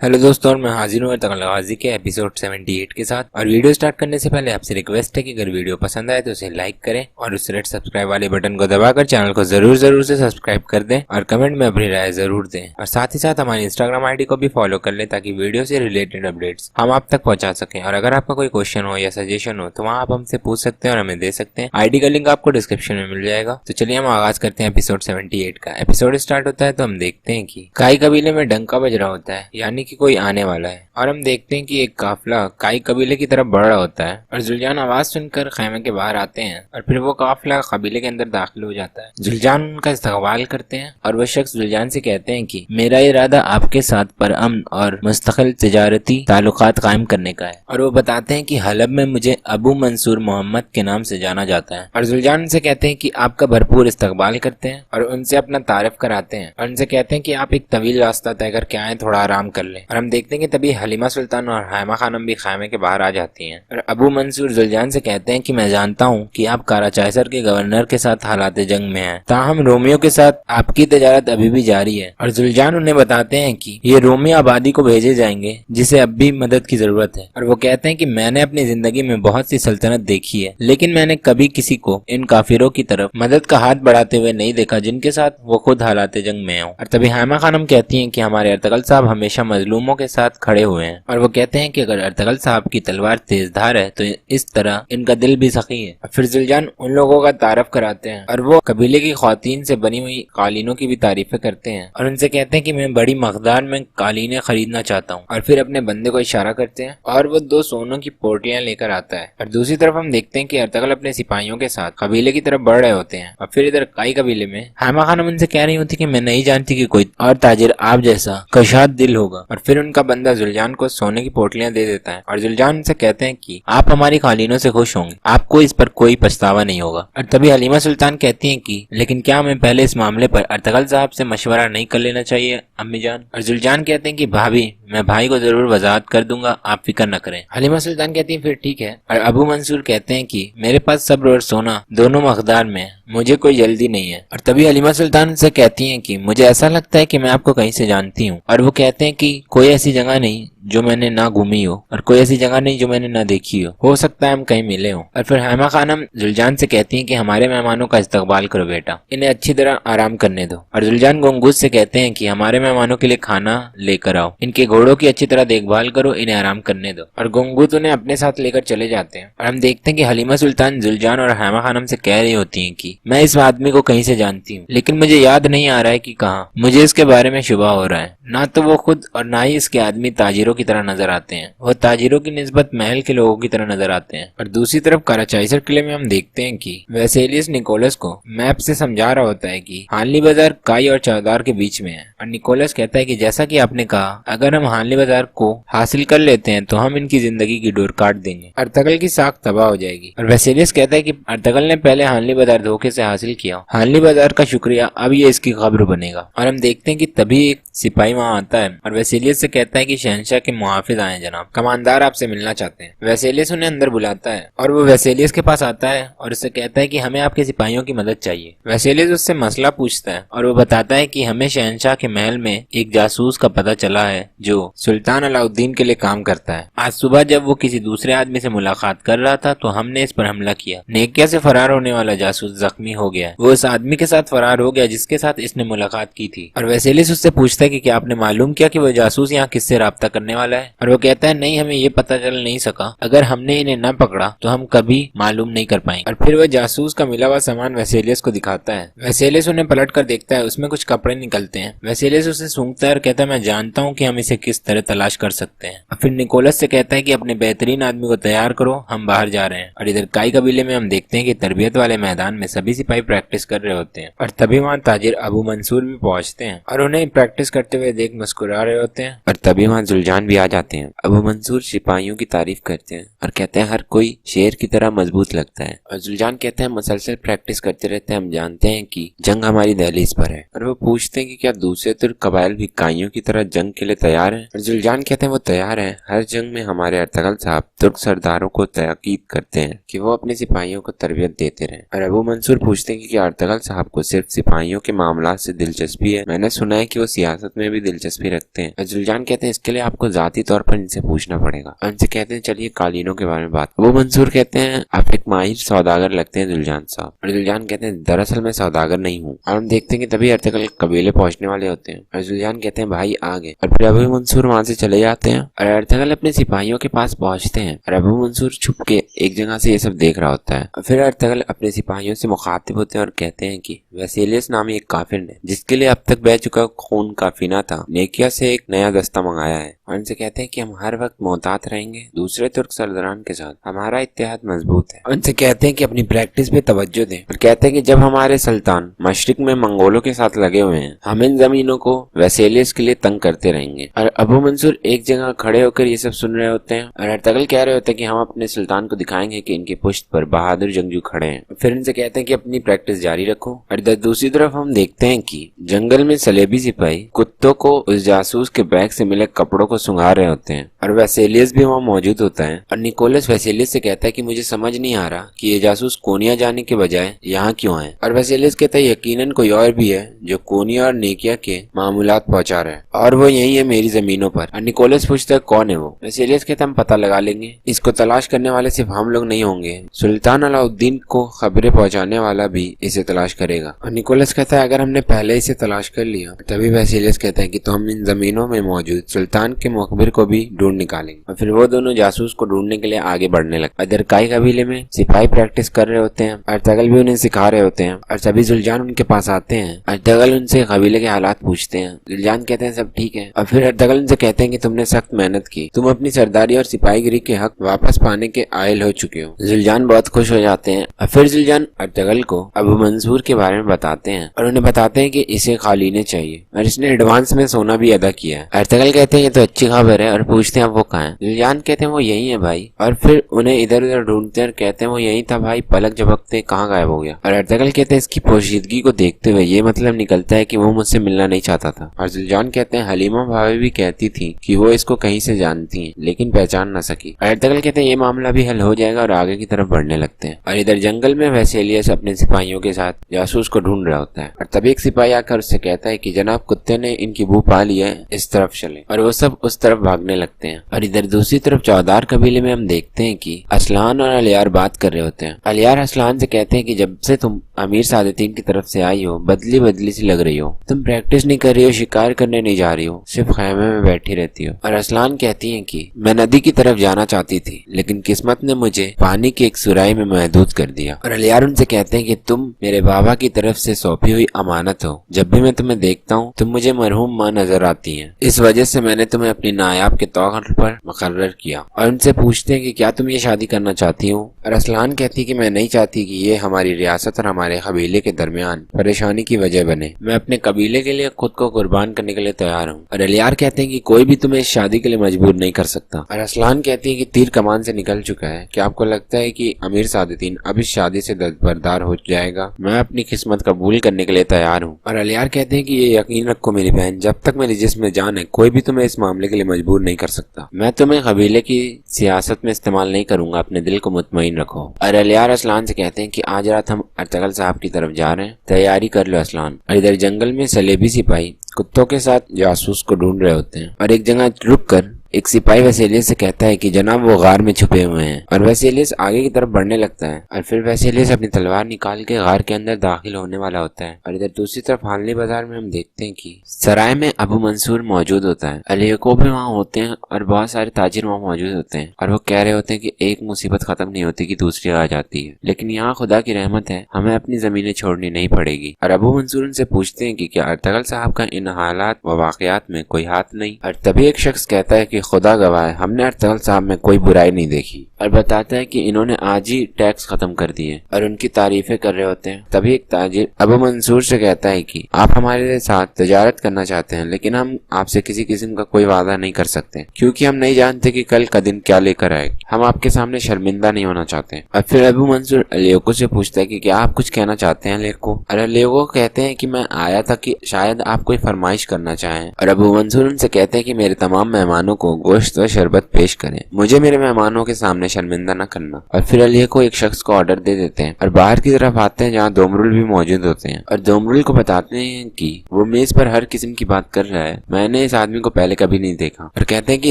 Hello दोस्तों, और मैं हाजिर हूँ अर्तगल गाजी के एपिसोड 78 के साथ। और वीडियो स्टार्ट करने से पहले आपसे रिक्वेस्ट है कि अगर वीडियो पसंद आए तो उसे लाइक करें और उस रेड सब्सक्राइब वाले बटन को दबाकर चैनल को जरूर से सब्सक्राइब कर दें और कमेंट में अपनी राय जरूर दें। और साथ ही साथ हमारी इंस्टाग्राम आईडी को भी फॉलो कर लें ताकि वीडियो से रिलेटेड अपडेट्स हम आप तक पहुंचा सकें। और अगर आपका कोई क्वेश्चन हो या सजेशन हो तो वहाँ आप हमसे पूछ सकते हैं और हमें दे सकते हैं। आईडी का लिंक आपको डिस्क्रिप्शन में मिल जाएगा। तो चलिए हम आगाज करते हैं एपिसोड 78 का। एपिसोड स्टार्ट होता है तो हम देखते हैं कि काई कबीले में डंका बज रहा होता है, यानी कि कोई आने वाला है। और हम देखते हैं कि एक काफिला काई कबीले की तरफ बढ़ रहा होता है और जुलजान आवाज सुनकर खैमे के बाहर आते हैं और फिर वो काफिला कबीले के अंदर दाखिल हो जाता है। जुलजान उनका इस्तकबाल करते हैं और वो शख्स जुलजान से कहते हैं कि मेरा इरादा आपके साथ परअमन और मुस्तकिल तिजारती ताल्लुकात कायम करने का है। और वो बताते हैं कि हलब में मुझे अबू मंसूर मोहम्मद के नाम से जाना जाता है। और जुलजान उनसे कहते हैं कि आपका भरपूर इस्तकबाल करते हैं और उनसे अपना तारीफ कराते हैं और उनसे कहते हैं कि आप एक तवील रास्ता तय करके आए, थोड़ा आराम कर लें। और हम देखते हैं कि तभी हलीमा सुल्तान और हैमा खानम भी खैमे के बाहर आ जाती हैं। और अबू मंसूर जुलजान से कहते हैं कि मैं जानता हूँ कि आप काराचाइसर के गवर्नर के साथ हालात जंग में हैं, ताहम रोमियो के साथ आपकी तजारत अभी भी जारी है। और जुलजान उन्हें बताते हैं कि ये रोमी आबादी को भेजे जाएंगे जिसे अब भी मदद की जरूरत है। और वो कहते हैं कि मैंने अपनी जिंदगी में बहुत सी सल्तनत देखी है, लेकिन मैंने कभी किसी को इन काफिरों की तरफ मदद का हाथ बढ़ाते हुए नहीं देखा जिनके साथ वो खुद हालात जंग में हो। और तभी हैमा खानम कहती हैं कि हमारे अर्तगल साहब हमेशा मजलूमों के साथ खड़े हुए हैं। और वो कहते हैं कि अगर अर्तगल साहब की तलवार तेज धार है तो इस तरह इनका दिल भी सखी है। फिर जुलजान उन लोगों का तारफ कराते हैं और वो कबीले की ख्वातीन से बनी हुई कालीनों की भी तारीफें करते हैं और उनसे कहते हैं कि मैं बड़ी मकदार में कालीनें खरीदना चाहता हूँ। और फिर अपने बंदे को इशारा करते हैं और वो 2 सोनों की पोटलियां लेकर आता है। और दूसरी तरफ हम देखते हैं कि अर्तगल अपने सिपाहियों के साथ कबीले की तरफ बढ़ रहे होते हैं। और फिर इधर काई कबीले में हैमा खानम उनसे कह रही होती कि मैं नहीं जानती कि कोई और ताजिर आप जैसा कशाद दिल होगा। और फिर उनका बंदा जुलजान को सोने की पोटलियां दे देता है और जुलजान उनसे कहते हैं कि आप हमारी कालीनों से खुश होंगे, आपको इस पर कोई पछतावा नहीं होगा। और तभी हलीमा सुल्तान कहती हैं कि लेकिन क्या हमें पहले इस मामले पर अर्तगल साहब से मशवरा नहीं कर लेना चाहिए अम्मी जान। और जुलजान कहते हैं कि भाभी, मैं भाई को जरूर वजाहत कर दूंगा, आप फिक्र न करें। हलीमा सुल्तान कहती है फिर ठीक है। और अबू मंसूर कहते हैं कि मेरे पास सब्र और सोना दोनों मकदार में, मुझे कोई जल्दी नहीं है। और तभी हलीमा सुल्तान से कहती हैं कि मुझे ऐसा लगता है कि मैं आपको कहीं से जानती हूँ। और वो कहते हैं कि कोई ऐसी जगह नहीं जो मैंने ना घूमी हो और कोई ऐसी जगह नहीं जो मैंने ना देखी हो सकता है हम कहीं मिले हों। और फिर हैमा खानम जुलजान से कहती हैं कि हमारे मेहमानों का इस्तकबाल करो बेटा, इन्हें अच्छी तरह आराम करने दो। और जुलजान गुंगूस से कहते हैं कि हमारे मेहमानों के लिए खाना लेकर आओ, इनके घोड़ों की अच्छी तरह देखभाल करो, इन्हें आराम करने दो। और गुंगूस उन्हें अपने साथ लेकर चले जाते हैं। और हम देखते हैं कि हलीमा सुल्तान जुलजान और हैमा खानम से कह रही होती है कि मैं इस आदमी को कहीं से जानती हूँ, लेकिन मुझे याद नहीं आ रहा है कि कहाँ। मुझे इसके बारे में शुबा हो रहा है, ना तो वो खुद और ना ही इसके आदमी ताजिरों की तरह नजर आते हैं, वो ताजिरों की निस्बत महल के लोगों की तरह नजर आते हैं। और दूसरी तरफ काराचाइसर किले में हम देखते हैं कि वेसेलियस निकोलस को मैप से समझा रहा होता है कि हानली बाजार काई और चौदार के बीच में है। और निकोलस कहता है कि जैसा कि आपने कहा, अगर हम हानली बाजार को हासिल कर लेते हैं तो हम इनकी जिंदगी की डोर काट देंगे, अर्तगल की साख तबाह हो जाएगी। और वेसेलियस कहता है कि अर्तगल ने पहले हानली बाजार धोखे से हासिल किया, हानली बाजार का शुक्रिया अब ये इसकी खबर बनेगा। और हम देखते हैं कि तभी एक सिपाही वहाँ आता है और वेसेलियस से कहता है कि शहंशाह के मुहाफिज आए जनाब, कमांडर आपसे मिलना चाहते हैं। वेसेलियस उन्हें अंदर बुलाता है और वो वेसेलियस के पास आता है और उससे कहता है कि हमें आपके सिपाहियों की मदद चाहिए। वेसेलियस उससे मसला पूछता है और वो बताता है कि हमें शहंशाह के महल में एक जासूस का पता चला है जो सुल्तान अलाउद्दीन के लिए काम करता है। आज सुबह जब वो किसी दूसरे आदमी से मुलाकात कर रहा था तो हमने इस पर हमला किया। नेकिया से फरार होने वाला जासूस जख्मी हो गया, वो उस आदमी के साथ फरार हो गया जिसके साथ इसने मुलाकात की थी। और वेसेलियस उससे पूछता है कि क्या आपने मालूम किया कि वो जासूस यहाँ किससे राब्ता करने वाला है। और वो कहता है नहीं, हमें ये पता चल नहीं सका, अगर हमने इन्हें न पकड़ा तो हम कभी मालूम नहीं कर पाएंगे। और फिर वह जासूस का मिला हुआ सामान वेसेलियस को दिखाता है। वेसेलियस उन्हें पलट कर देखता है, उसमें कुछ कपड़े निकलते हैं। वेसेलियस उसे सूंघता है और कहता है मैं जानता हूँ कि हम इसे किस तरह तलाश कर सकते हैं। और फिर निकोलस से कहता है कि अपने बेहतरीन आदमी को तैयार करो, हम बाहर जा रहे हैं। और इधर काई कबीले में हम देखते हैं कि तरबियत वाले मैदान में सभी सिपाही प्रैक्टिस कर रहे होते हैं। और तभी वहाँ ताजिर अबू मंसूर भी पहुंचते हैं और उन्हें प्रैक्टिस करते हुए देख मुस्कुरा रहे होते हैं। और तभी वहाँ जुलजान भी आ जाते हैं। अबू मंसूर सिपाहियों की तारीफ करते हैं और कहते हैं हर कोई शेर की तरह मजबूत लगता है। और जुलजान कहते हैं मुसलसल प्रैक्टिस करते रहते हैं, हम जानते हैं कि जंग हमारी दहलीज पर है। और वो पूछते हैं कि क्या दूसरे तुर्क कबाइल भी काइयों की तरह जंग के लिए तैयार हैं? और जुलजान कहते हैं वो तैयार हैं। हर जंग में हमारे अर्तगल साहब तुर्क सरदारों को ताकीद करते हैं कि वो अपने सिपाहियों को तरबियत देते रहें। और अबू मंसूर पूछते हैं कि क्या अर्तगल साहब को सिर्फ सिपाहियों के मामला से दिलचस्पी है? मैंने सुना है कि वो सियासत में भी दिलचस्पी रखते हैं। जुलजान कहते हैं इसके लिए आपको जाती तौर पर इनसे पूछना पड़ेगा। उनसे कहते हैं चलिए कालीनों के बारे में बात। अबू मंसूर कहते हैं आप एक माहिर सौदागर लगते हैं जुलजान साहब। और जुलजान कहते हैं दरअसल मैं सौदागर नहीं हूँ। और हम देखते हैं कि तभी अर्तगल कबीले पहुंचने वाले होते हैं। और जुलजान कहते हैं भाई आ गए। और फिर अबू मंसूर वहां से चले जाते हैं और अर्तगल अपने सिपाहियों के पास पहुंचते हैं। और अबू मंसूर छुप के एक जगह से ये सब देख रहा होता है। और फिर अर्तगल अपने सिपाहियों से मुखातिब होते हैं और कहते हैं कि वेसेलियस नामी एक काफिर ने, जिसके लिए अब तक बह चुका खून काफी ना था, नेकिया से एक नया दस्ता मंगाया है। और उनसे कहते हैं कि हम हर वक्त मोहतात रहेंगे दूसरे तुर्क सरदारान के साथ, हमारा इत्तेहाद मजबूत है। उनसे कहते हैं कि अपनी प्रैक्टिस पे तवज्जो दें। और कहते हैं कि जब हमारे सुल्तान मशरिक में मंगोलों के साथ लगे हुए हैं, हम इन जमीनों को वेसेलियस के लिए तंग करते रहेंगे। और अबू मंसूर एक जगह खड़े होकर ये सब सुन रहे होते हैं। और अर्तगल कह रहे होते हैं कि हम अपने सुल्तान को दिखाएंगे कि इनके पुश्त पर बहादुर जंगजू खड़े हैं। फिर इनसे कहते हैं कि अपनी प्रैक्टिस जारी रखो। और दूसरी तरफ हम देखते हैं कि जंगल में सलेबी सिपाही कुत्तों को उस जासूस के बैग से मिले कपड़ों को सुंघा रहे होते हैं। और वेसेलियस भी वहाँ मौजूद होता है। और निकोलस वेसेलियस से कहता है कि मुझे समझ नहीं आ रहा कि ये जासूस कोनिया जाने के बजाय यहाँ क्यों आए। और वेसेलियस कहता है यकीनन कोई और भी है जो कोनिया और नेकिया के मामूलात पहुंचा रहा है और वो यही है मेरी जमीनों पर। और निकोलस पूछता है कौन है वो? वेसेलियस कहता है हम पता लगा लेंगे। इसको तलाश करने वाले सिर्फ हम लोग नहीं होंगे, सुल्तान अलाउद्दीन को खबरें पहुंचाने वाला भी इसे तलाश करेगा। और निकोलस कहता है अगर हमने पहले इसे तलाश कर लिया। तभी वेसेलियस कहता है कि तो हम इन जमीनों में मौजूद सुल्तान के मुखबिर को भी ढूंढ निकालेंगे। और फिर वो दोनों जासूस को ढूंढने के लिए आगे बढ़ने लगते। अदरकाई कबीले में सिपाही प्रैक्टिस कर रहे होते हैं, अर्तगल भी उन्हें सिखा रहे होते हैं। और सभी जुलजान उनके पास आते हैं। अर्तगल उनसे कबीले के हालात पूछते हैं। जुलजान कहते हैं सब ठीक है। और फिर अर्तगल उनसे कहते हैं कि तुमने सख्त मेहनत की, तुम अपनी सरदारी और सिपाहीगिरी के हक वापस पाने के आयल हो चुके हो। जुलजान बहुत खुश हो जाते हैं। और फिर जुलजान अर्तगल को अबू मंसूर के बारे में बताते हैं और उन्हें बताते हैं कि इसे खालीने चाहिए और इसने एडवांस में सोना भी अदा किया है। अर्तगल कहते हैं ये तो अच्छी खबर है और पूछते हैं अब वो कहाँ है? जुलजान कहते हैं वो यही है भाई। और फिर उन्हें इधर उधर ढूंढते हैं और कहते हैं वो यही था भाई, पलक झपकते कहाँ गायब हो गया। और अर्तगल कहते हैं इसकी पोशीदगी को देखते हुए ये मतलब निकलता है कि वो मुझसे मिलना नहीं चाहता था। और जुलजान कहते हैं हलीमा भाभी भी कहती थी कि वो इसको कहीं से जानती है लेकिन पहचान न सकी। अर्तगल कहते हैं ये मामला भी हल हो जाएगा और आगे की तरफ बढ़ने लगते हैं। और इधर जंगल में वेसेलियस अपने सिपाहियों के साथ जासूस को ढूंढ रहा होता है। और तभी एक सिपाही आकर उससे कहता है कि जनाब कुत्ते ने इनकी बू पा ली है, इस तरफ चले। और वो सब उस तरफ भागने लगते हैं। और इधर दूसरी तरफ चौधार कबीले में हम देखते हैं कि असलान और अलियार बात कर रहे होते हैं। अलियार असलान से कहते हैं कि जब से तुम अमीर सादतीन की तरफ से आई हो बदली बदली सी लग रही हो, तुम प्रैक्टिस नहीं कर रही हो, शिकार करने नहीं जा रही हो, सिर्फ खैमे में बैठी रहती हो। और असलान कहती है कि मैं नदी की तरफ जाना चाहती थी लेकिन किस्मत ने मुझे पानी की एक सुराही में महदूद कर दिया। और अलियार उनसे कहते हैं कि तुम मेरे बाबा की तरफ से सौंपी हुई अमानत हो, जब भी मैं तुम्हें देखता हूँ तुम मुझे मरहूम माँ नजर आती हैं, इस वजह से मैंने तुम्हें अपनी नायाब के तौर पर मुकर्रर किया। और उनसे पूछते हैं कि क्या तुम ये शादी करना चाहती हो? और असलान कहती कि मैं नहीं चाहती कि ये हमारी रियासत और हमारे कबीले के दरमियान परेशानी की वजह बने, मैं अपने कबीले के लिए खुद को कुर्बान करने के लिए तैयार हूँ। और अलियार कहते हैं कि कोई भी तुम्हें इस शादी के लिए मजबूर नहीं कर सकता। और असलान कहती है कि तीर कमान से निकल चुका है, क्या आपको लगता है कि अमीर सादतीन अब इस शादी से दस्तबरदार हो जाएगा? मैं अपनी किस्मत कबूल करने के लिए तैयार हूँ। और अलियार कहते हैं कि ये यकीन रखो मेरी बहन, जब तक मेरे जिस्म में जान है कोई भी तुम्हें इस मामले के लिए मजबूर नहीं कर सकता। मैं तुम्हें कबीले की सियासत में इस्तेमाल नहीं करूंगा, अपने दिल को मुतमईन रखो। और अलियार असलान से कहते हैं कि आज रात हम अर्तगल साहब की तरफ जा रहे हैं, तैयारी कर लो असलान। और इधर जंगल में सलेबी सिपाही कुत्तों के साथ जासूस को ढूंढ रहे होते हैं। और एक जगह रुक कर एक सिपाही वेसेलियस से कहता है कि जनाब वो गार में छुपे हुए हैं। और वेसेलियस आगे की तरफ बढ़ने लगता है। और फिर वेसेलियस अपनी तलवार निकाल के गार के अंदर दाखिल होने वाला होता है। और इधर दूसरी तरफ हालनी बाजार में हम देखते हैं कि सराय में अबू मंसूर मौजूद होता है, अलीको भी वहाँ होते हैं और बहुत सारे ताजिर वहाँ मौजूद होते हैं। और वो कह रहे होते हैं कि एक मुसीबत खत्म नहीं होती कि दूसरी आ जाती है, लेकिन यहाँ खुदा की रहमत है, हमें अपनी जमीनें छोड़नी नहीं पड़ेगी। और अबू मंसूर उनसे पूछते हैं कि क्या अर्तगल साहब का इन हालात व वाकयात में कोई हाथ नहीं? और तभी एक शख्स कहता है कि कि खुदा गवाह है, हमने अर्तगल साहब में कोई बुराई नहीं देखी, और बताता है कि इन्होंने आज ही टैक्स खत्म कर दिए और उनकी तारीफें कर रहे होते हैं। तभी एक ताजिर अबू मंसूर से कहता है कि आप हमारे साथ तजारत करना चाहते हैं, लेकिन हम आपसे किसी किस्म का कोई वादा नहीं कर सकते, क्योंकि हम नहीं जानते कि कल का दिन क्या लेकर आए। हम आपके सामने शर्मिंदा नहीं होना चाहते। और फिर अबू मंसूर अलेको से पूछता है कि क्या आप कुछ कहना चाहते हैं अलेको। और अलेको कहते हैं कि मैं आया था कि शायद आप कोई फरमाइश करना चाहें। और अबू मंसूर उनसे कहते हैं कि मेरे तमाम मेहमानों को गोश्त व शरबत पेश करें, मुझे मेरे मेहमानों के सामने शर्मिंदा न करना। और फिर अलेको एक शख्स को ऑर्डर दे देते हैं और बाहर की तरफ आते हैं जहाँ दोमरुल भी मौजूद होते हैं और दोमरुल को बताते हैं कि वो मेज पर हर किस्म की बात कर रहा है, मैंने इस आदमी को पहले कभी नहीं देखा। और कहते हैं कि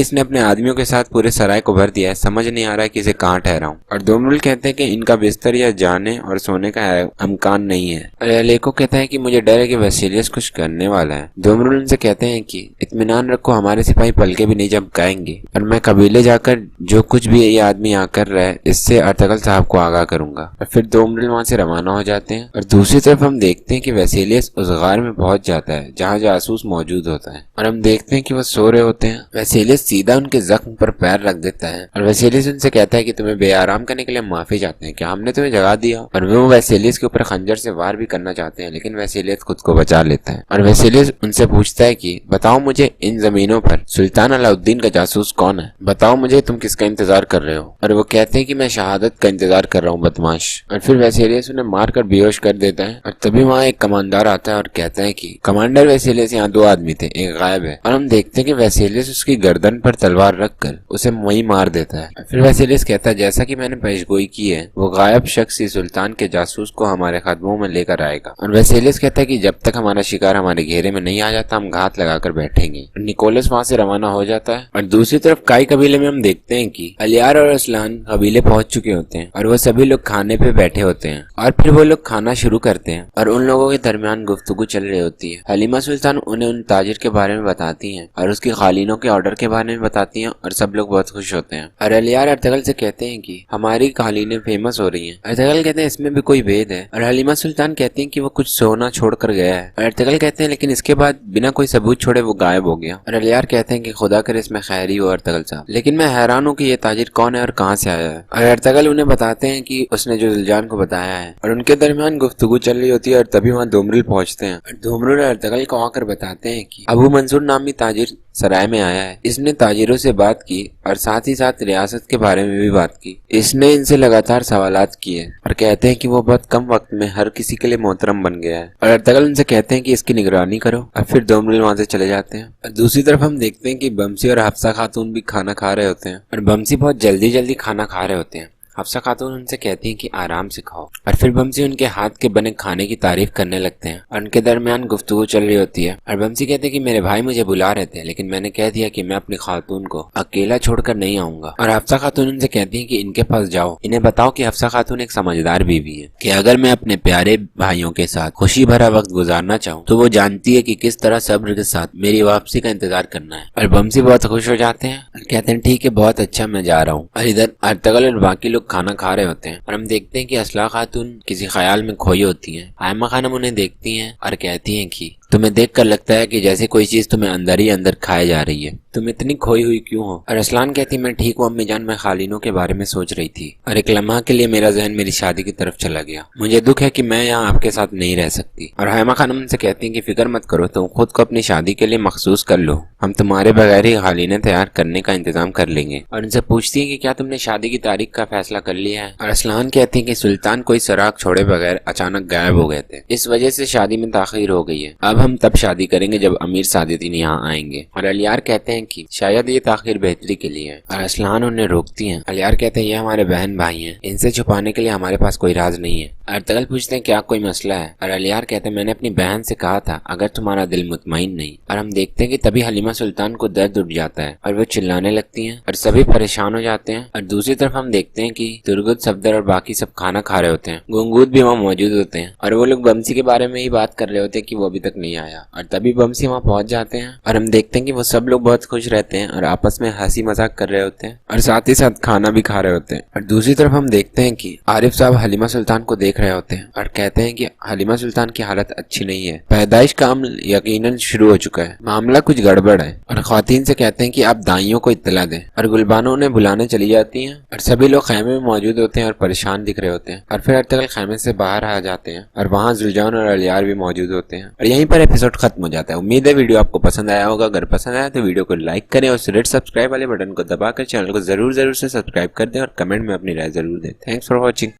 इसने अपने आदमियों के साथ पूरे सराय को भर दिया है, समझ नहीं आ रहा है कि इसे कहाँ ठहराऊं। और दोमरुल कहते हैं कि इनका बिस्तर या जाने और सोने का अमकान नहीं है। और अलेको कहता है कि मुझे डर है कि वसीलियस कुछ करने वाला है। दोमरुल उनसे कहते हैं कि इत्मीनान रखो, हमारे सिपाही पलके भी नहीं झपकाएंगे और मैं कबीले जाकर जो कुछ भी ये आदमी यहाँ कर रहा है इससे अर्तगल साहब को आगाह करूंगा। और फिर दोमरुल वहाँ से रवाना हो जाते हैं। और दूसरी तरफ हम देखते हैं कि वसीलियस उस गार में पहुंच जाता है जहाँ जासूस मौजूद होता है और हम देखते हैं कि वो सो रहे होते हैं। वसीलियस सीधा उनके जख्म पर पैर रख देता है और वसीलियस उनसे कहता है कि तुम्हें बेआराम करने के लिए माफी चाहते हैं, क्या हमने तुम्हें जगा दिया। और वो वसीलियस के ऊपर खंजर से वार भी करना चाहते हैं, लेकिन वसीलियस खुद को बचा लेता है। और वसीलियस उनसे पूछता है कि बताओ मुझे इन जमीनों पर सुल्तान अलाउद्दीन का जासूस कौन है, बताओ मुझे तुम किसका इंतजार कर रहे हो। और वो कहते हैं कि मैं शहादत का इंतजार कर रहा हूँ बदमाश। और फिर वसीलियस उन्हें मारकर बेहोश कर देता है। और तभी वहाँ एक कमांडर आता है और कहता है कि कमांडर वसीलियस, यहाँ दो आदमी थे, एक गायब है। और हम देखते हैं कि वसीलियस उसकी गर्दन पर तलवार रखकर उसे वहीं मार देता है। फिर वसीलियस कहता है जैसा कि मैंने पेशगोई की है, वो गायब शख्स सुल्तान के जासूस को हमारे कदमों में लेकर आएगा। और वसीलियस कहता है कि जब तक हमारा शिकार हमारे घेरे में नहीं आ जाता हम घात लगाकर बैठेंगे। निकोलस वहाँ से रवाना हो जाता है। और दूसरी तरफ काई कबीले में हम देखते हैं कि अलियार और असलान कबीले पहुंच चुके होते हैं और वो सभी लोग खाने पे बैठे होते हैं। और फिर वो लोग खाना शुरू करते हैं और उन लोगों के दरमियान गुफ्तगू चल रही होती है। हलीमा सुल्तान उन्हें उन ताजिर के बारे में बताती हैं और उसकी कालीनों के ऑर्डर के बारे में बताती हैं और सब लोग बहुत खुश होते हैं। और अलियार अर्तगल से कहते हैं कि हमारी कालीनें फेमस हो रही हैं। अर्तगल कहते हैं इसमें भी कोई भेद है। और हलीमा सुल्तान कहती हैं कि वो कुछ सोना छोड़कर गया है। और अर्तगल कहते हैं लेकिन इसके बाद बिना कोई सबूत छोड़े वो गायब हो गया। और अलियार कहते हैं कि खुदा करे इसमें खैर ही हो अर्तगल साहब, लेकिन मैं हैरान हूँ कि ये ताजिर कौन है और कहाँ से आया है। और अर्तगल उन्हें बताते हैं कि उसने जो जुल्जान को बताया है। और उनके दरमियान गुफ्तगू चल रही होती है और तभी वहाँ दोमरुल पहुंचते हैं। दोमरुल अर्तगल को आकर बताते हैं कि अबू मंसूर नामी ताजिर सराय में आया है। इसने ताजिरों से बात की और साथ ही साथ रियासत के बारे में भी बात की। इसने इनसे लगातार सवालात किए और कहते हैं कि वो बहुत कम वक्त में हर किसी के लिए मोहतरम बन गया है। और अर्तगल उनसे कहते हैं कि इसकी निगरानी करो। और फिर दोमरुल वहाँ से चले जाते हैं। और दूसरी तरफ हम देखते हैं कि बमसी और हफ्सा खातून भी खाना खा रहे होते हैं। और बमसी बहुत जल्दी जल्दी खाना खा रहे होते हैं। हफ्सा खातून उनसे कहती हैं कि आराम से खाओ। और फिर बमसी उनके हाथ के बने खाने की तारीफ करने लगते हैं और उनके दरमियान गुफ्तगू चल रही होती है। और बमसी कहते हैं कि मेरे भाई मुझे बुला रहे थे, लेकिन मैंने कह दिया कि मैं अपनी खातून को अकेला छोड़कर नहीं आऊंगा। और हफ्सा खातून उनसे कहती हैं कि इनके पास जाओ, इन्हें बताओ कि हफ्सा खातून एक समझदार बीवी है, कि अगर मैं अपने प्यारे भाइयों के साथ खुशी भरा वक्त गुजारना चाहूँ तो वो जानती है कि किस तरह सब्र के साथ मेरी वापसी का इंतजार करना है। और बमसी बहुत खुश हो जाते हैं और कहते हैं ठीक है, बहुत अच्छा, मैं जा रहा हूँ। और इधर अर्तगल और बाकी लोग खाना खा रहे होते हैं और हम देखते हैं कि असला खातून किसी ख्याल में खोई होती हैं। आयमा खानम उन्हें देखती हैं और कहती हैं कि तुम्हें देखकर लगता है कि जैसे कोई चीज तुम्हें अंदर ही अंदर खाए जा रही है, तुम इतनी खोई हुई क्यों हो। और असलान कहती मैं ठीक हूँ अम्मी जान, मैं खालिनों के बारे में सोच रही थी और एक लम्हा के लिए मेरा जहन मेरी शादी की तरफ चला गया। मुझे दुख है कि मैं यहाँ आपके साथ नहीं रह सकती। और हैमा खानम उनसे कहती हैं कि फिक्र मत करो, तुम खुद को अपनी शादी के लिए मखसूस कर लो, हम तुम्हारे बगैर ही खालिनें तैयार करने का इंतजाम कर लेंगे। और उनसे पूछती है कि क्या तुमने शादी की तारीख का फैसला कर लिया है। और असलान कहती है कि सुल्तान कोई सराग छोड़े बगैर अचानक गायब हो गए थे, इस वजह से शादी में ताखीर हो गई है। अब हम तब शादी करेंगे जब अमीर सादितीन यहाँ आएंगे। और अलियार कहते हैं कि शायद ये ताखीर बेहतरी के लिए है। और असलान उन्हें रोकती हैं। अलियार कहते हैं ये हमारे बहन भाई हैं, इनसे छुपाने के लिए हमारे पास कोई राज नहीं है। अर्तगल पूछते हैं क्या कोई मसला है। और अलियार कहते हैं मैंने अपनी बहन से कहा था अगर तुम्हारा दिल मुतमईन नहीं। और हम देखते हैं कि तभी हलीमा सुल्तान को दर्द उठ जाता है और वो चिल्लाने लगती हैं और सभी परेशान हो जाते हैं। और दूसरी तरफ हम देखते हैं कि तुर्गुत, सफदर और बाकी सब खाना खा रहे होते हैं। गुंगूद भी वहाँ मौजूद होते हैं और वो लोग बमसी के बारे में ही बात कर रहे होते हैं कि वो अभी तक नहीं नहीं आया। और तभी बमसी वहाँ पहुंच जाते हैं और हम देखते हैं कि वो सब लोग बहुत खुश रहते हैं और आपस में हंसी मजाक कर रहे होते हैं और साथ ही साथ खाना भी खा रहे होते हैं। और दूसरी तरफ हम देखते हैं कि आरिफ साहब हलीमा सुल्तान को देख रहे होते हैं और कहते हैं कि हलीमा सुल्तान की हालत अच्छी नहीं है, पैदाइश का अमल यकीनन शुरू हो चुका है, मामला कुछ गड़बड़ है। और ख्वातीन से कहते हैं कि आप दाइयों को इत्तला दें। और गुलबानो उन्हें बुलाने चली जाती हैं और सभी लोग खैमे में मौजूद होते हैं और परेशान दिख रहे होते हैं। और फिर अर्तगल खैमे से बाहर आ जाते हैं और वहाँ जुलजान और अलियार भी मौजूद होते हैं और यहीं पर एपिसोड खत्म हो जाता है। उम्मीद है वीडियो आपको पसंद आया होगा। अगर पसंद आया तो वीडियो को लाइक करें और रेड सब्सक्राइब वाले बटन को दबाकर चैनल को जरूर से सब्सक्राइब कर दें और कमेंट में अपनी राय जरूर दें। Thanks for watching.